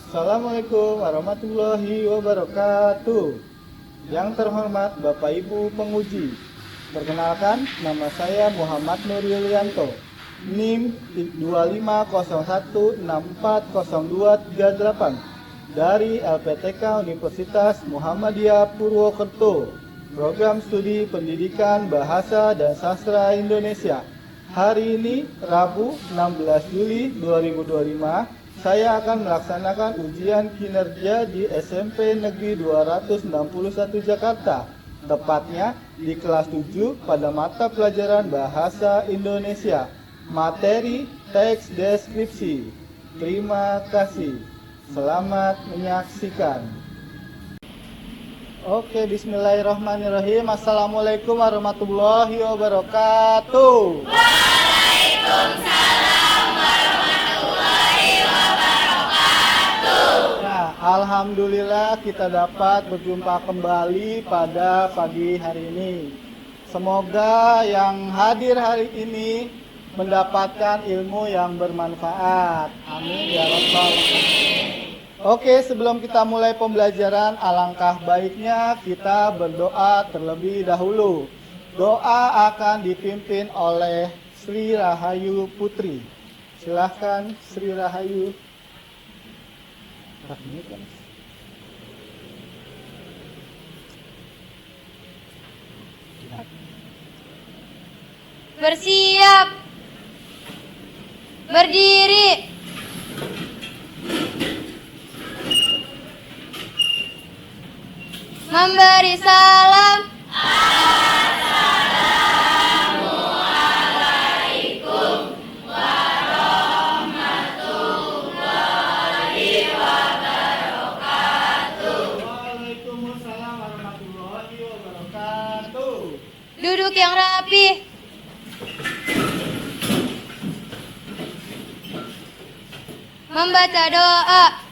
Assalamualaikum warahmatullahi wabarakatuh. Yang terhormat Bapak Ibu penguji, perkenalkan nama saya Muhammad Nur Yulianto, NIM 2501640238 dari LPTK Universitas Muhammadiyah Purwokerto, Program Studi Pendidikan Bahasa dan Sastra Indonesia. Hari ini, Rabu 16 Juli 2025, saya akan melaksanakan ujian kinerja di SMP Negeri 261 Jakarta, tepatnya di kelas 7 pada mata pelajaran Bahasa Indonesia, materi teks deskripsi. Terima kasih. Selamat menyaksikan. Oke, bismillahirrahmanirrahim. Assalamualaikum warahmatullahi wabarakatuh. Alhamdulillah kita dapat berjumpa kembali pada pagi hari ini. Semoga yang hadir hari ini mendapatkan ilmu yang bermanfaat. Amin ya rabbal alamin. Oke, sebelum kita mulai pembelajaran, alangkah baiknya kita berdoa terlebih dahulu. Doa akan dipimpin oleh Sri Rahayu Putri. Silahkan Sri Rahayu. Bersiap. Berdiri. Memberi salam. Waalaikumsalam warahmatullahi wabarakatuh. Duduk yang rapi. Membaca doa.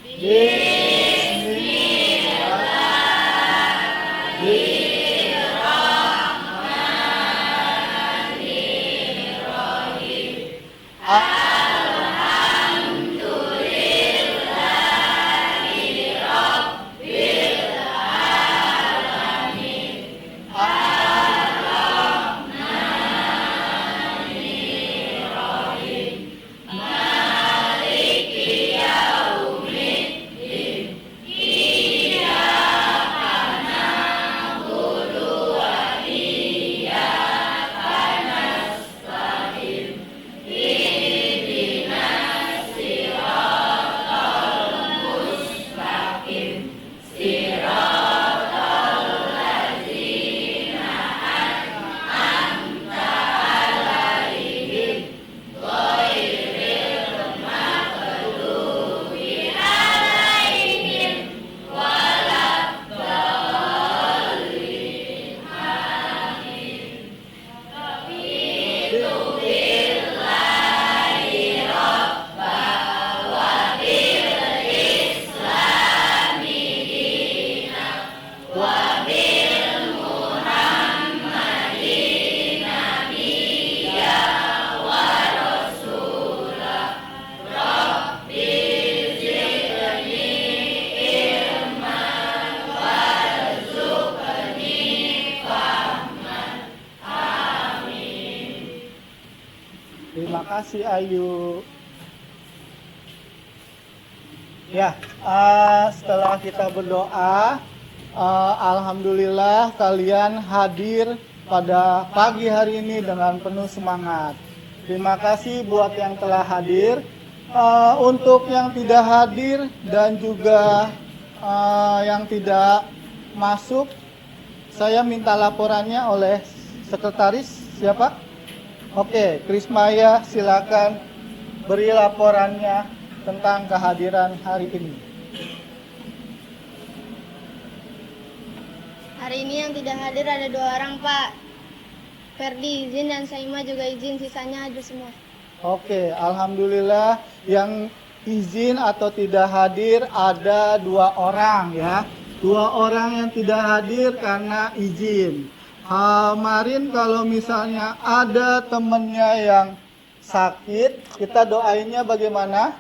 Terima kasih Ayu. Ya, setelah kita berdoa, alhamdulillah kalian hadir pada pagi hari ini dengan penuh semangat. Terima kasih buat yang telah hadir. Untuk yang tidak hadir dan juga yang tidak masuk, saya minta laporannya oleh sekretaris. Siapa? Oke, Krismaya, silakan beri laporannya tentang kehadiran hari ini. Hari ini yang tidak hadir ada 2 orang, Pak. Ferdi izin dan Saima juga izin, sisanya hadir semua. Oke, alhamdulillah yang izin atau tidak hadir ada 2 orang ya. 2 orang yang tidak hadir karena izin. Kemarin kalau misalnya ada temennya yang sakit, kita doainnya bagaimana?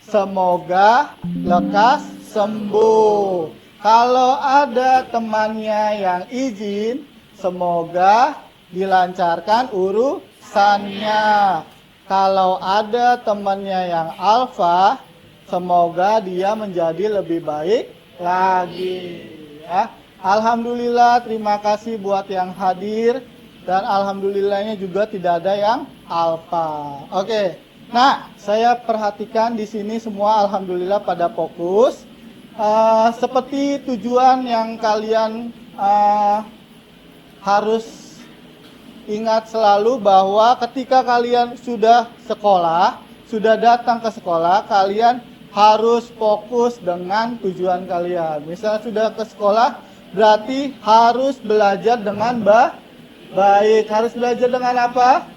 semoga lekas sembuh. Kalau ada temannya yang izin, semoga dilancarkan urusannya. Kalau ada temannya yang alfa, semoga dia menjadi lebih baik lagi. Ya. Alhamdulillah, terima kasih buat yang hadir. Dan alhamdulillahnya juga tidak ada yang alfa. Oke. Nah, saya perhatikan di sini semua alhamdulillah pada fokus. Seperti tujuan yang kalian harus ingat selalu bahwa ketika kalian sudah sekolah, sudah datang ke sekolah, kalian harus fokus dengan tujuan kalian. Misalnya sudah ke sekolah, berarti harus belajar dengan baik. Harus belajar dengan apa?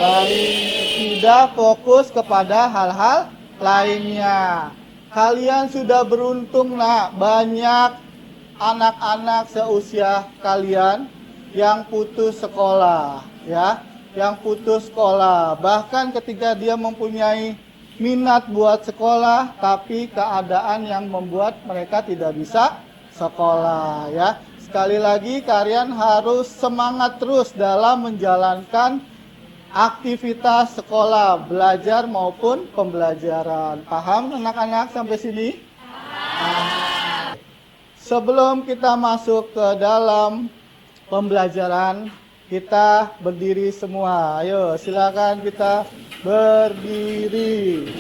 Baik. Tidak fokus kepada hal-hal lainnya. Kalian sudah beruntung, nak, banyak anak-anak seusia kalian yang putus sekolah, ya, yang putus sekolah. Bahkan ketika dia mempunyai minat buat sekolah, tapi keadaan yang membuat mereka tidak bisa sekolah, ya. Sekali lagi, kalian harus semangat terus dalam menjalankan aktivitas sekolah, belajar maupun pembelajaran. Paham anak-anak sampai sini? Paham. Sebelum kita masuk ke dalam pembelajaran, kita berdiri semua. Ayo, silakan kita berdiri.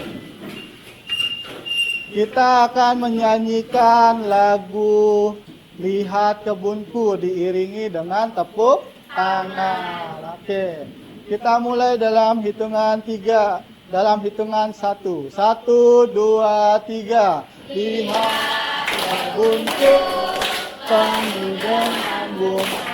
Kita akan menyanyikan lagu Lihat Kebunku diiringi dengan tepuk tangan. Oke. Kita mulai dalam hitungan 3. Dalam hitungan 1. 1, 2, 3. Lihat kebunku penuh dengan bunga.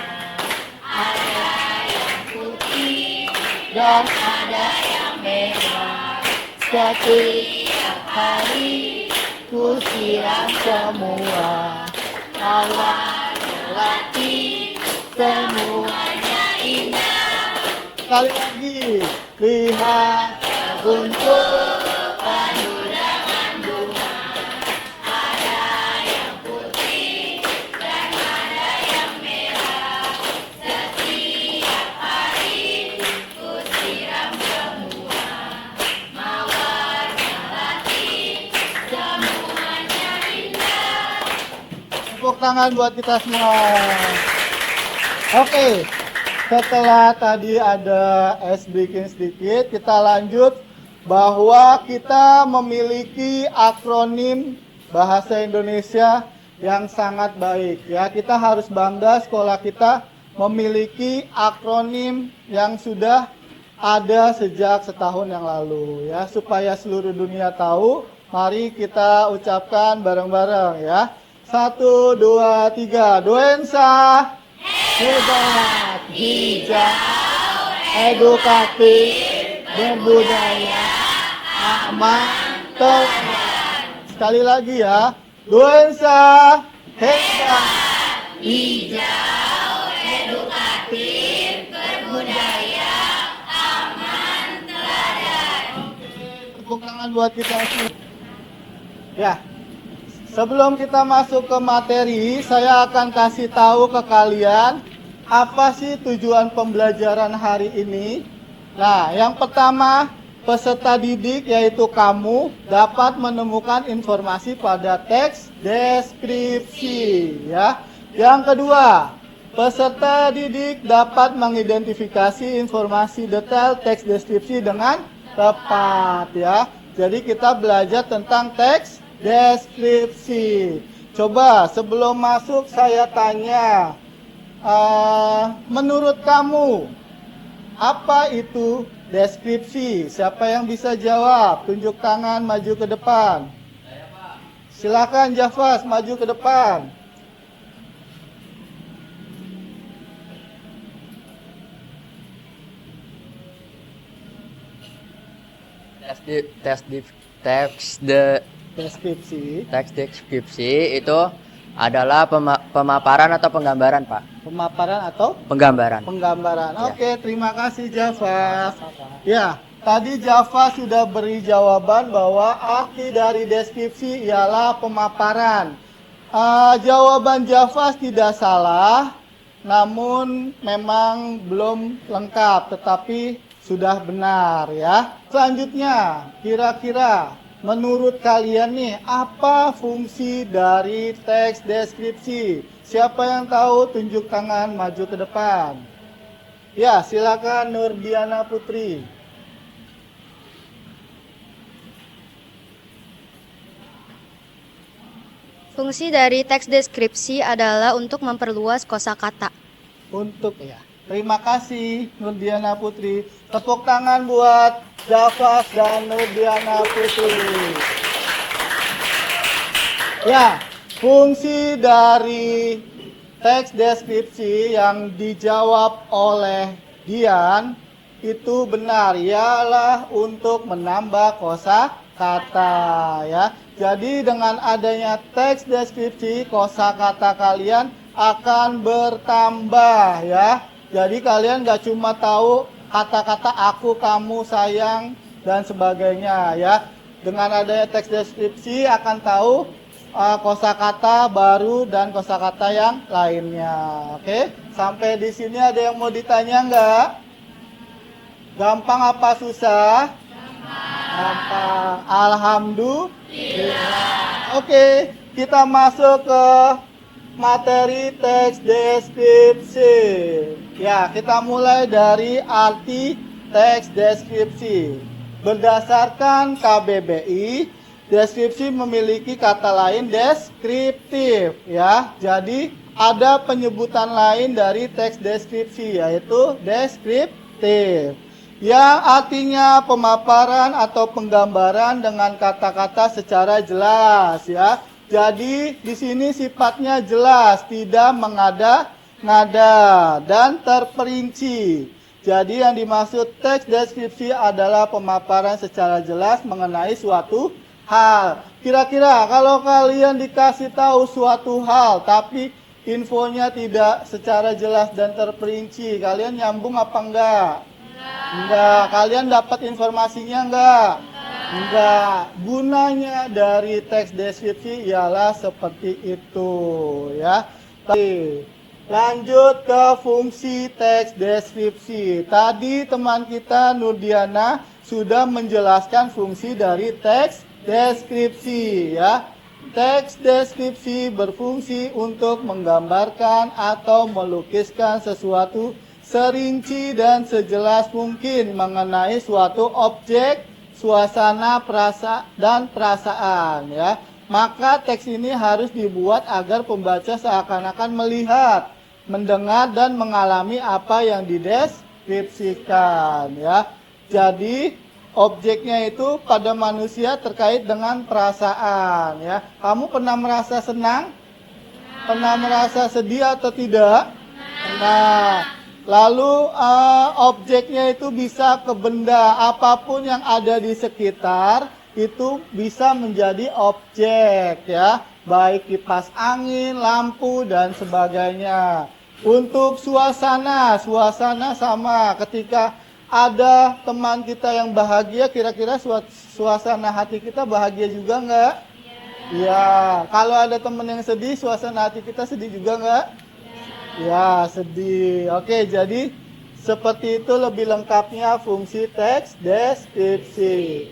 Ada yang putih dan ada yang merah. Setiap hari ku siram semua. Mawar melati semuanya indah. Sekali lagi, lihat kebunku penuh dengan bunga. Ada yang putih dan ada yang merah. Setiap hari ku siram semua. Mawar melati semuanya indah. Tepuk tangan buat kita semua. Oke. Setelah tadi ada breaking sedikit, kita lanjut bahwa kita memiliki akronim bahasa Indonesia yang sangat baik. Ya, kita harus bangga sekolah kita memiliki akronim yang sudah ada sejak setahun yang lalu. Ya, supaya seluruh dunia tahu, mari kita ucapkan bareng-bareng ya. 1, 2, 3. Doensa hebat, hijau, edukatif, berbudaya, aman, toleran. Sekali lagi ya. Doensa hebat, hijau, edukatif, berbudaya, aman, teladan. Tepuk tangan buat kita semua. Ya. Sebelum kita masuk ke materi, saya akan kasih tahu ke kalian apa sih tujuan pembelajaran hari ini. Nah, yang pertama, peserta didik yaitu kamu dapat menemukan informasi pada teks deskripsi, ya. Yang kedua, peserta didik dapat mengidentifikasi informasi detail teks deskripsi dengan tepat, ya. Jadi kita belajar tentang teks deskripsi. Coba sebelum masuk saya tanya, menurut kamu apa itu deskripsi? Siapa yang bisa jawab? Tunjuk tangan, maju ke depan. Silakan Jafas, maju ke depan. Teks deskripsi itu adalah pemaparan atau penggambaran, Pak. Pemaparan atau Penggambaran. penggambaran. Ya. Oke, terima kasih Jafas. Ya, Tadi Java sudah beri jawaban bahwa arti dari deskripsi ialah pemaparan. Jawaban Java tidak salah, namun memang belum lengkap, tetapi sudah benar ya. Selanjutnya, kira-kira menurut kalian nih, apa fungsi dari teks deskripsi? Siapa yang tahu, tunjuk tangan, maju ke depan. Ya, silakan Nurdiana Putri. Fungsi dari teks deskripsi adalah untuk memperluas kosakata. Untuk ya. Terima kasih Nurdiana Putri. Tepuk tangan buat Java dan Nurdiana Putri. Ya, fungsi dari teks deskripsi yang dijawab oleh Dian itu benar, ialah untuk menambah kosakata ya. Jadi dengan adanya teks deskripsi, kosakata kalian akan bertambah ya. Jadi kalian gak cuma tahu kata-kata aku, kamu, sayang, dan sebagainya ya. Dengan adanya teks deskripsi akan tahu kosakata baru dan kosakata yang lainnya. Oke, sampai di sini ada yang mau ditanya nggak? Gampang apa susah? Gampang. Alhamdulillah. Oke, kita masuk ke materi teks deskripsi. Ya, kita mulai dari arti teks deskripsi. Berdasarkan KBBI, deskripsi memiliki kata lain deskriptif ya. Jadi ada penyebutan lain dari teks deskripsi, yaitu deskriptif, yang artinya pemaparan atau penggambaran dengan kata-kata secara jelas ya. Jadi di sini sifatnya jelas, tidak mengada-ngada dan terperinci. Jadi yang dimaksud teks deskripsi adalah pemaparan secara jelas mengenai suatu hal. Kira-kira kalau kalian dikasih tahu suatu hal tapi infonya tidak secara jelas dan terperinci, kalian nyambung apa enggak? Enggak. Kalian dapat informasinya enggak? Enggak. Gunanya dari teks deskripsi ialah seperti itu ya. Lanjut ke fungsi teks deskripsi. Tadi teman kita Nurdiana sudah menjelaskan fungsi dari teks deskripsi ya. Teks deskripsi berfungsi untuk menggambarkan atau melukiskan sesuatu serinci dan sejelas mungkin mengenai suatu objek, suasana, dan perasaan ya. Maka teks ini harus dibuat agar pembaca seakan-akan melihat, mendengar dan mengalami apa yang dideskripsikan ya. Jadi objeknya itu pada manusia terkait dengan perasaan ya. Kamu pernah merasa senang? Pernah merasa sedih atau tidak? Pernah. Lalu objeknya itu bisa ke benda, apapun yang ada di sekitar itu bisa menjadi objek ya, baik kipas angin, lampu dan sebagainya. Untuk suasana sama, ketika ada teman kita yang bahagia, kira-kira suasana hati kita bahagia juga nggak? Ya. Kalau ada teman yang sedih, suasana hati kita sedih juga nggak? Ya, sedih. Oke, jadi seperti itu lebih lengkapnya fungsi teks deskripsi.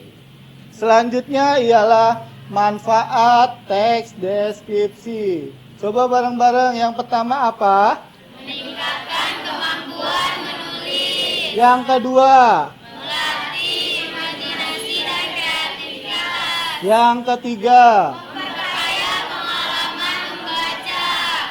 Selanjutnya ialah manfaat teks deskripsi. Coba bareng-bareng. Yang pertama apa? Meningkatkan kemampuan menulis. Yang kedua? Melatih imajinasi dan kreativitas. Yang ketiga? Memperkaya pengalaman membaca.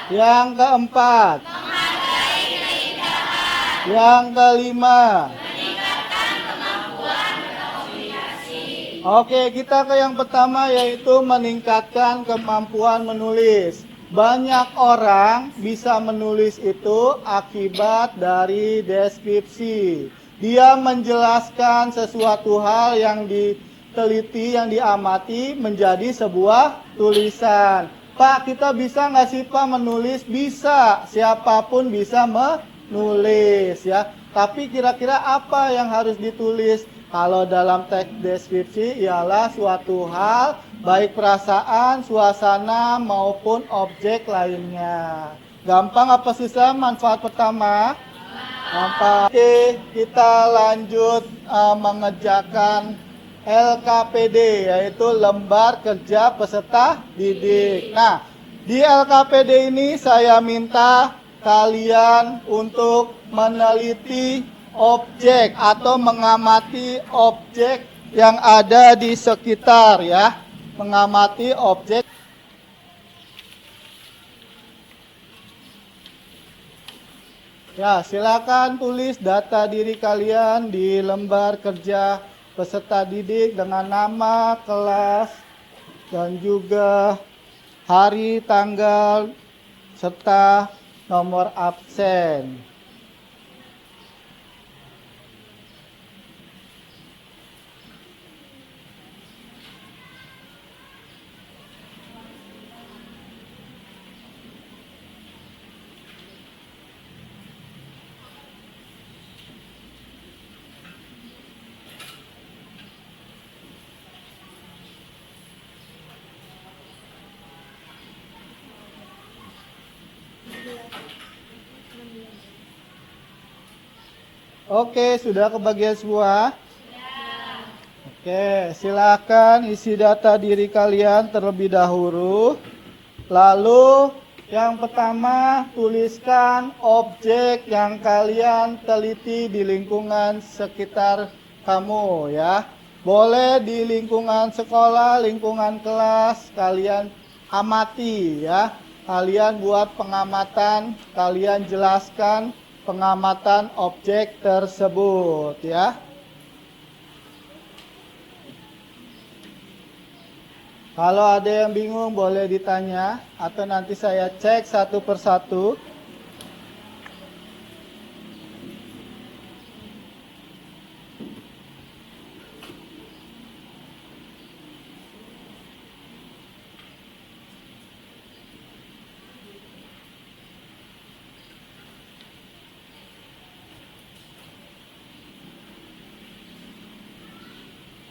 Yang keempat? Menghargai keindahan. Yang kelima? Meningkatkan kemampuan berkomunikasi. Oke, kita ke yang pertama, yaitu meningkatkan kemampuan menulis. Banyak orang bisa menulis itu akibat dari deskripsi. Dia menjelaskan sesuatu hal yang diteliti, yang diamati menjadi sebuah tulisan. Pak, kita bisa nggak sih Pak menulis? Bisa, siapapun bisa menulis ya. Tapi kira-kira apa yang harus ditulis? Kalau dalam teks deskripsi ialah suatu hal, baik perasaan, suasana, maupun objek lainnya. Gampang apa susah manfaat pertama? Gampang. Oke, kita lanjut mengerjakan LKPD, yaitu lembar kerja peserta didik. Nah, di LKPD ini saya minta kalian untuk meneliti objek atau mengamati objek yang ada di sekitar ya. Mengamati objek. Ya, silakan tulis data diri kalian di lembar kerja peserta didik dengan nama, kelas, dan juga hari, tanggal, serta nomor absen. Oke, sudah kebagian semua? Oke, silakan isi data diri kalian terlebih dahulu. Lalu yang pertama tuliskan objek yang kalian teliti di lingkungan sekitar kamu ya. Boleh di lingkungan sekolah, lingkungan kelas, kalian amati ya. Kalian buat pengamatan, kalian jelaskan pengamatan objek tersebut ya. Kalau ada yang bingung boleh ditanya atau nanti saya cek satu persatu.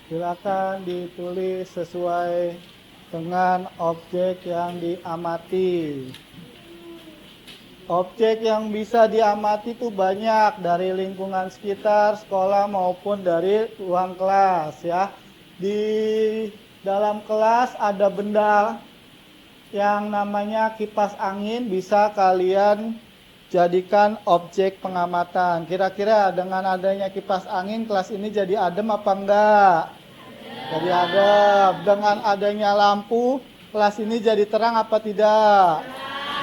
Silakan ditulis sesuai dengan objek yang diamati. Objek yang bisa diamati itu banyak dari lingkungan sekitar sekolah maupun dari ruang kelas ya. Di dalam kelas ada benda yang namanya kipas angin, bisa kalian jadikan objek pengamatan. Kira-kira dengan adanya kipas angin kelas ini jadi adem apa enggak? Jadi adem. Dengan adanya lampu kelas ini jadi terang apa tidak?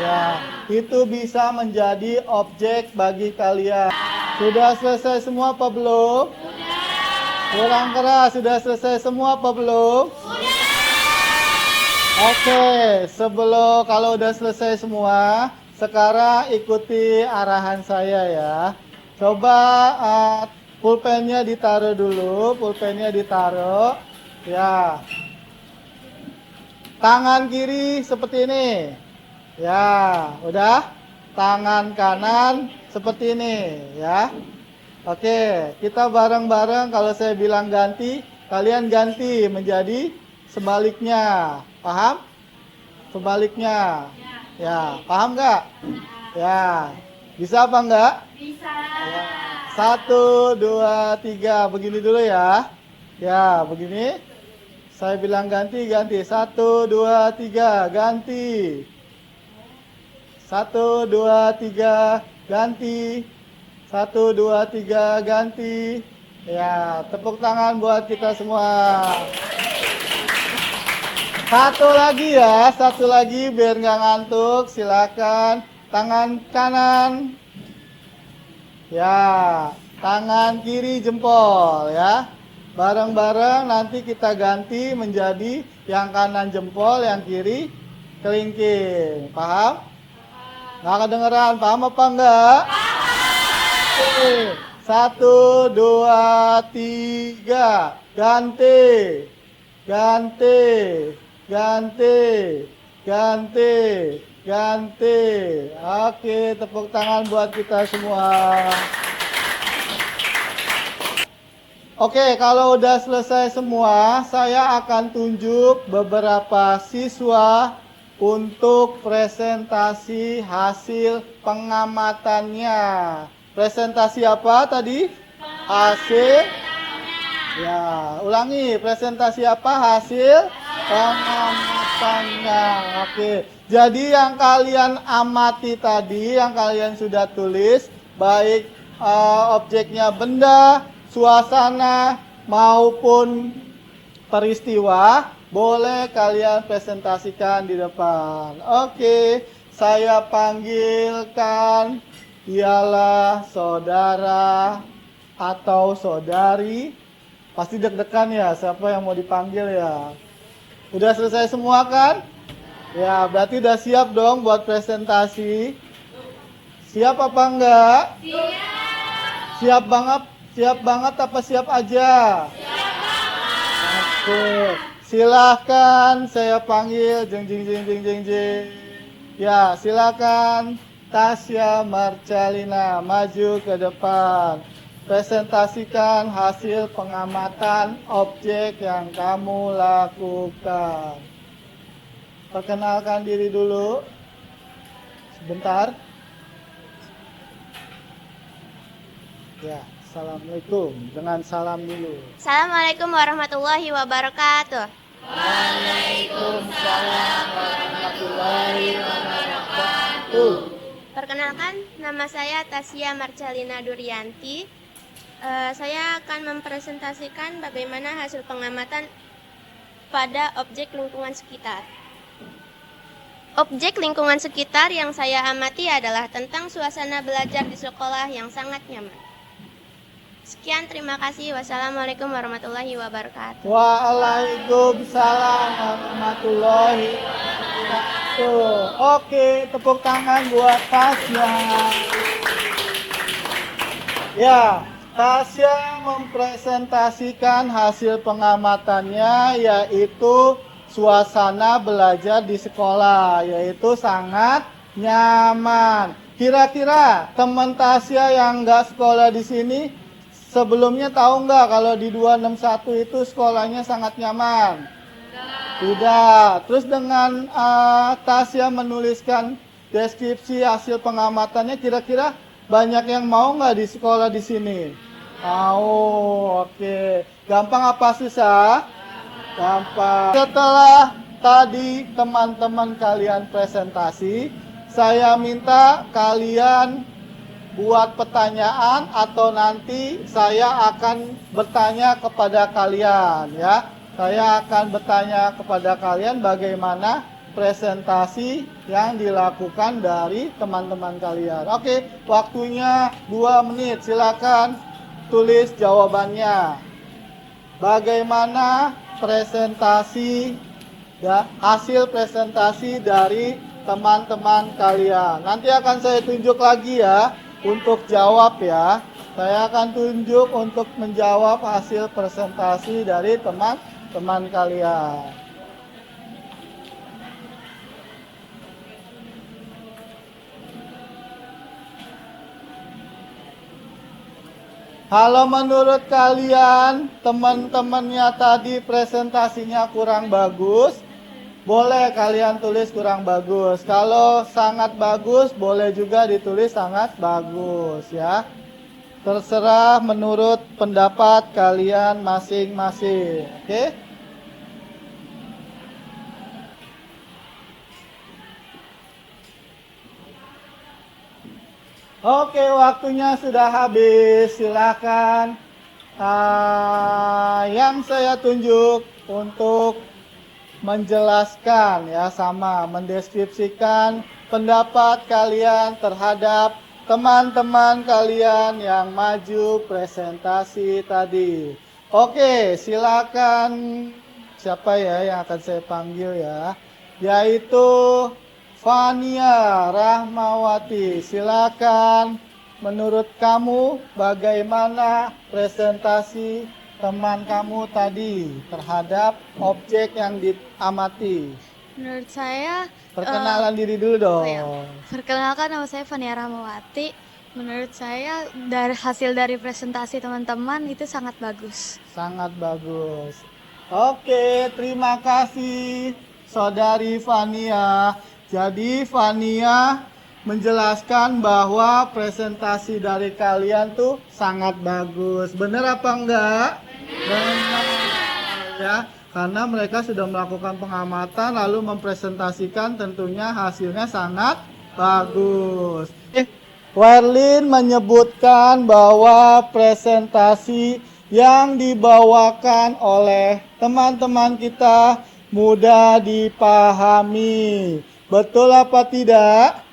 Ya, itu bisa menjadi objek bagi kalian. Sudah selesai semua apa belum? Kurang keras, sudah selesai semua apa belum? Oke, sebelum kalau udah selesai semua, sekarang ikuti arahan saya ya. Coba pulpennya ditaruh dulu, pulpennya ditaruh. Ya. Tangan kiri seperti ini. Ya, udah. Tangan kanan seperti ini ya. Oke, kita bareng-bareng kalau saya bilang ganti, kalian ganti menjadi sebaliknya. Paham? Sebaliknya. Ya, paham nggak? Ya. Bisa apa enggak? Bisa. Ya. 1, 2, 3. Begini dulu ya. Ya, begini. Saya bilang ganti, ganti. 1, 2, 3, ganti. 1, 2, 3, ganti. 1, 2, 3, ganti. Ya, tepuk tangan buat kita semua. Satu lagi ya, satu lagi biar nggak ngantuk. Silakan. Tangan kanan. Ya, tangan kiri jempol ya. Bareng-bareng nanti kita ganti menjadi yang kanan jempol, yang kiri kelingking. Paham? Nggak kedengeran, paham apa enggak? Oke. 1, 2, 3. Ganti. Ganti. Ganti. Ganti. Ganti. Oke, tepuk tangan buat kita semua. Oke, kalau udah selesai semua, saya akan tunjuk beberapa siswa untuk presentasi hasil pengamatannya. Presentasi apa tadi? Hasil. Ya, ulangi. Presentasi apa? Hasil pengamatannya. Oke. Jadi yang kalian amati tadi, yang kalian sudah tulis, baik objeknya benda, suasana maupun peristiwa, boleh kalian presentasikan di depan. Oke, saya panggilkan ialah saudara atau saudari. Pasti deg-degan ya, siapa yang mau dipanggil ya? Udah selesai semua kan? Ya, berarti udah siap dong buat presentasi. Siap apa enggak? Siap banget, siap banget apa siap aja? Siap banget. Oke, silahkan saya panggil jeng jeng jeng jeng jeng jeng. Ya, silakan Tasya Marcelina maju ke depan. Presentasikan hasil pengamatan objek yang kamu lakukan. Perkenalkan diri dulu. Sebentar. Ya, assalamualaikum. Dengan salam dulu. Assalamualaikum warahmatullahi wabarakatuh. Waalaikumsalam warahmatullahi wabarakatuh. Perkenalkan, nama saya Tasya Marcelina Durianti. Saya akan mempresentasikan bagaimana hasil pengamatan pada objek lingkungan sekitar. Objek lingkungan sekitar yang saya amati adalah tentang suasana belajar di sekolah yang sangat nyaman. Sekian, terima kasih. Wassalamualaikum warahmatullahi wabarakatuh. Waalaikumsalam warahmatullahi wabarakatuh. Oke, tepuk tangan buat Tasya. Ya, Tasya mempresentasikan hasil pengamatannya yaitu suasana belajar di sekolah, yaitu sangat nyaman. Kira-kira teman Tasya yang nggak sekolah di sini sebelumnya tahu nggak kalau di 261 itu sekolahnya sangat nyaman? Tidak. Terus dengan Tasya menuliskan deskripsi hasil pengamatannya, kira-kira banyak yang mau nggak di sekolah di sini? Mau. Oke. Gampang apa susah? Gampang. Setelah tadi teman-teman kalian presentasi, saya minta kalian buat pertanyaan atau nanti saya akan bertanya kepada kalian ya. Saya akan bertanya kepada kalian bagaimana presentasi yang dilakukan dari teman-teman kalian. Oke, waktunya 2 menit. Silakan tulis jawabannya. Bagaimana presentasi ya, hasil presentasi dari teman-teman kalian. Nanti akan saya tunjuk lagi ya untuk jawab ya. Saya akan tunjuk untuk menjawab hasil presentasi dari teman-teman kalian. Kalau menurut kalian teman-temannya tadi presentasinya kurang bagus, boleh kalian tulis kurang bagus. Kalau sangat bagus, boleh juga ditulis sangat bagus ya. Terserah menurut pendapat kalian masing-masing. Oke? Oke, waktunya sudah habis. Silakan yang saya tunjuk untuk menjelaskan ya, sama mendeskripsikan pendapat kalian terhadap teman-teman kalian yang maju presentasi tadi. Oke, silakan. Siapa ya yang akan saya panggil ya? Yaitu Fania Rahmawati. Silakan. Menurut kamu bagaimana presentasi teman kamu tadi terhadap objek yang diamati? Menurut saya, Perkenalan diri dulu dong. perkenalkan nama saya Fania Rahmawati. Menurut saya dari hasil dari presentasi teman-teman itu sangat bagus. Sangat bagus. Oke, terima kasih Saudari Fania. Jadi Fania menjelaskan bahwa presentasi dari kalian tuh sangat bagus. Benar apa enggak? Benar. Ya, karena mereka sudah melakukan pengamatan lalu mempresentasikan, tentunya hasilnya sangat bagus. Werlin menyebutkan bahwa presentasi yang dibawakan oleh teman-teman kita mudah dipahami. Betul apa tidak?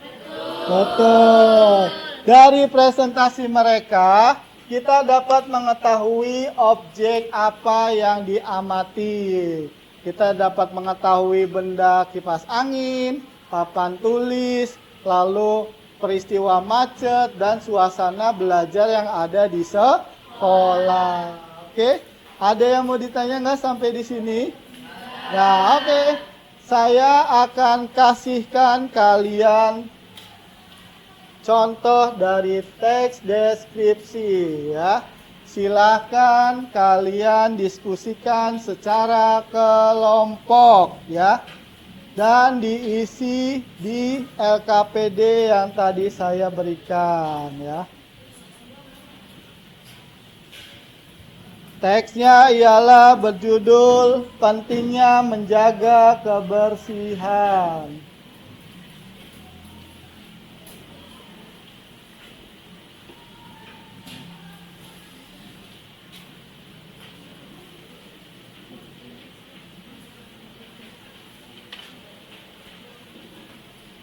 Betul. Dari presentasi mereka, kita dapat mengetahui objek apa yang diamati. Kita dapat mengetahui benda kipas angin, papan tulis, lalu peristiwa macet, dan suasana belajar yang ada di sekolah. Oke, ada yang mau ditanya nggak sampai di sini? Nah, oke. Saya akan kasihkan kalian contoh dari teks deskripsi ya. Silakan kalian diskusikan secara kelompok ya. Dan diisi di LKPD yang tadi saya berikan ya. Teksnya ialah berjudul pentingnya menjaga kebersihan.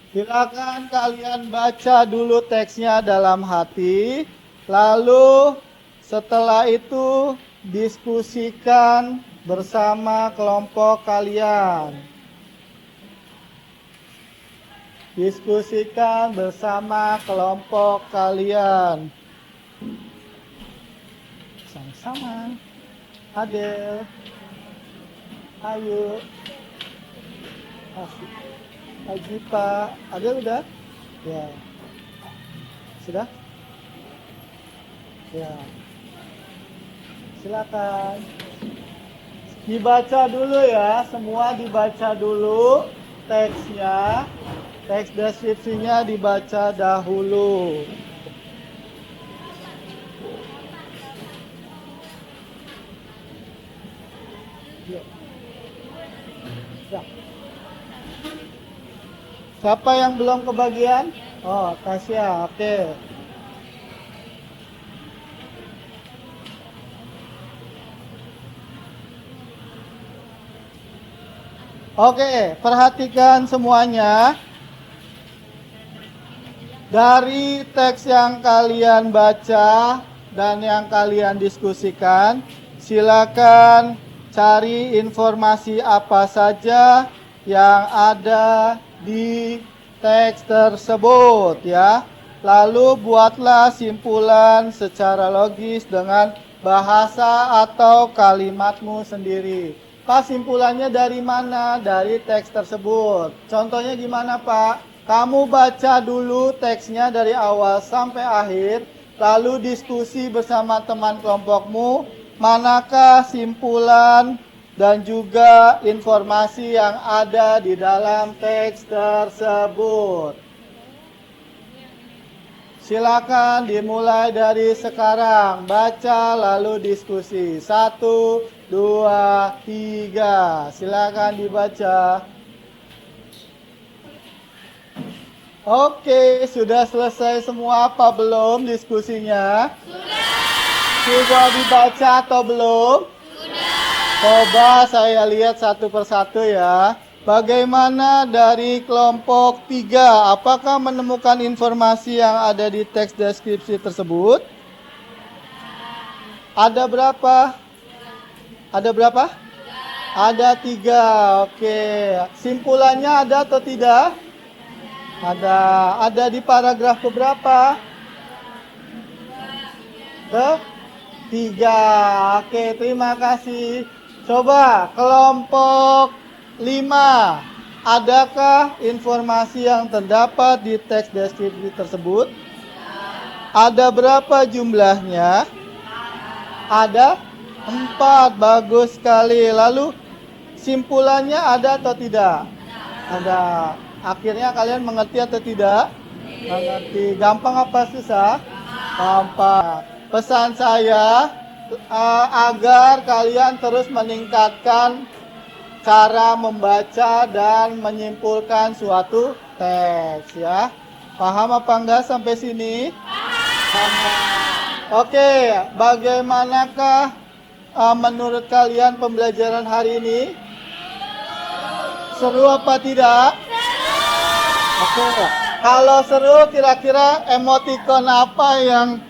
Silakan kalian baca dulu teksnya dalam hati, lalu setelah itu diskusikan bersama kelompok kalian. Diskusikan bersama kelompok kalian. Sama-sama. Adel. Ayo. Asik. Haji Pak, ada udah? Ya. Sudah? Ya. Silakan. Dibaca dulu ya, semua dibaca dulu teksnya. Teks deskripsinya dibaca dahulu. Ya. Ya. Siapa yang belum kebagian? Oh, Tasya, oke. Oke, perhatikan semuanya. Dari teks yang kalian baca dan yang kalian diskusikan, silakan cari informasi apa saja yang ada di teks tersebut ya. Lalu buatlah simpulan secara logis dengan bahasa atau kalimatmu sendiri. Pak, simpulannya dari mana? Dari teks tersebut. Contohnya gimana, Pak? Kamu baca dulu teksnya dari awal sampai akhir, lalu diskusi bersama teman kelompokmu, manakah simpulan dan juga informasi yang ada di dalam teks tersebut. Silakan dimulai dari sekarang. Baca lalu diskusi. 1, 2, 3. Silakan dibaca. Oke, sudah selesai semua apa belum diskusinya? Sudah dibaca atau belum? Coba saya lihat satu persatu ya. Bagaimana dari kelompok 3? Apakah menemukan informasi yang ada di teks deskripsi tersebut? Ada berapa? Ada berapa? Ada 3. Oke. Simpulannya ada atau tidak? Ada. Ada di paragraf keberapa? Ketiga. Oke, terima kasih. Coba kelompok 5. Adakah informasi yang terdapat di teks deskripsi tersebut? Ada berapa jumlahnya? Ada 4. Bagus sekali. Lalu simpulannya ada atau tidak? Ada. Akhirnya kalian mengerti atau tidak? Mengerti. Gampang apa susah? Gampang. Pesan saya agar kalian terus meningkatkan cara membaca dan menyimpulkan suatu teks ya. Paham apa enggak sampai sini? Paham. Oke, bagaimanakah menurut kalian pembelajaran hari ini? Seru apa tidak? Oke. Kalau seru, kira-kira emoticon apa yang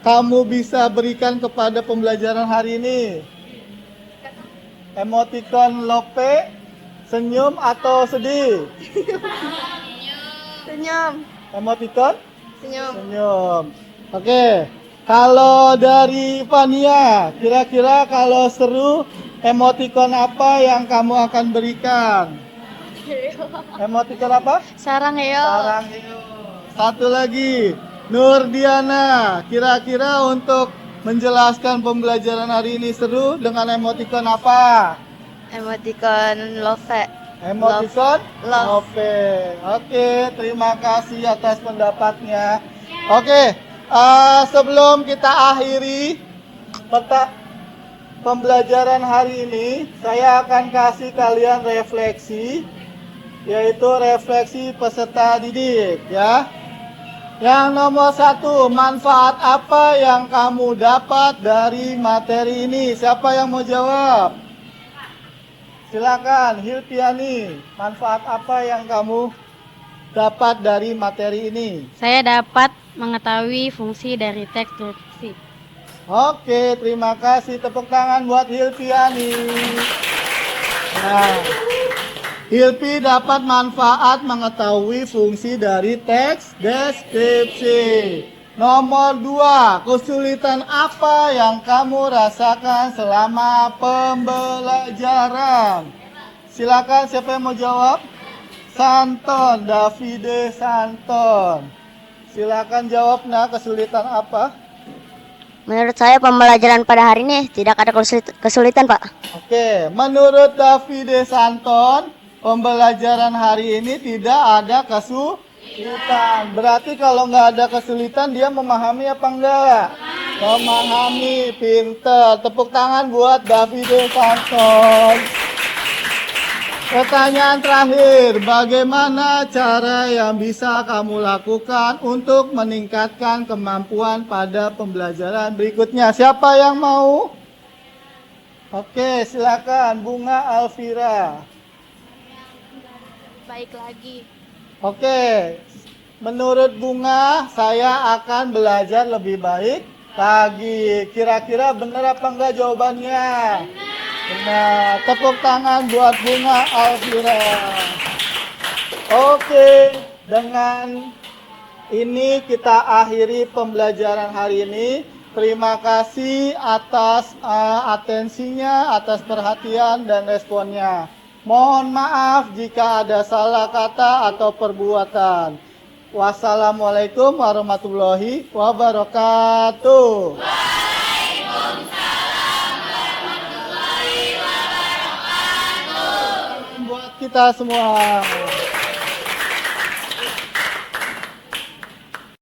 kamu bisa berikan kepada pembelajaran hari ini? Emoticon lope, senyum atau sedih? Senyum. Emoticon? Senyum. Senyum. Oke. Kalau dari Fania, kira-kira kalau seru, emoticon apa yang kamu akan berikan? Emoticon apa? Sarang yo. Sarang hiu. Satu lagi, Nurdiana. Kira-kira untuk menjelaskan pembelajaran hari ini seru dengan emoticon apa? Emoticon love. Emoticon? Love. Oke, terima kasih atas pendapatnya. Oke, sebelum kita akhiri pembelajaran hari ini, saya akan kasih kalian refleksi, yaitu refleksi peserta didik ya. Yang nomor 1, manfaat apa yang kamu dapat dari materi ini? Siapa yang mau jawab? Silakan, Hilpiani. Manfaat apa yang kamu dapat dari materi ini? Saya dapat mengetahui fungsi dari teks deskripsi. Oke, terima kasih. Tepuk tangan buat Hilpiani. Nah, Hilpi dapat manfaat mengetahui fungsi dari teks deskripsi. Nomor 2, kesulitan apa yang kamu rasakan selama pembelajaran? Silakan, siapa yang mau jawab? Santon, Davide Santon. Silakan jawab, nah, kesulitan apa? Menurut saya pembelajaran pada hari ini tidak ada kesulitan, Pak. Oke, menurut Davide Santon, pembelajaran hari ini tidak ada kesulitan. Berarti kalau nggak ada kesulitan, dia memahami apa enggak? Memahami, pinter. Tepuk tangan buat Davide Santon. Pertanyaan terakhir, bagaimana cara yang bisa kamu lakukan untuk meningkatkan kemampuan pada pembelajaran berikutnya? Siapa yang mau? Oke, silakan Bunga Alvira. Baik lagi. Oke, menurut Bunga, saya akan belajar lebih baik lagi. Kira-kira benar apa enggak jawabannya? Benar. Tepuk tangan buat Bunga Alvira. Oke, dengan ini kita akhiri pembelajaran hari ini. Terima kasih atas atensinya, atas perhatian dan responnya. Mohon maaf jika ada salah kata atau perbuatan. Wassalamualaikum warahmatullahi wabarakatuh. Waalaikumsalam warahmatullahi wabarakatuh. Buat kita semua.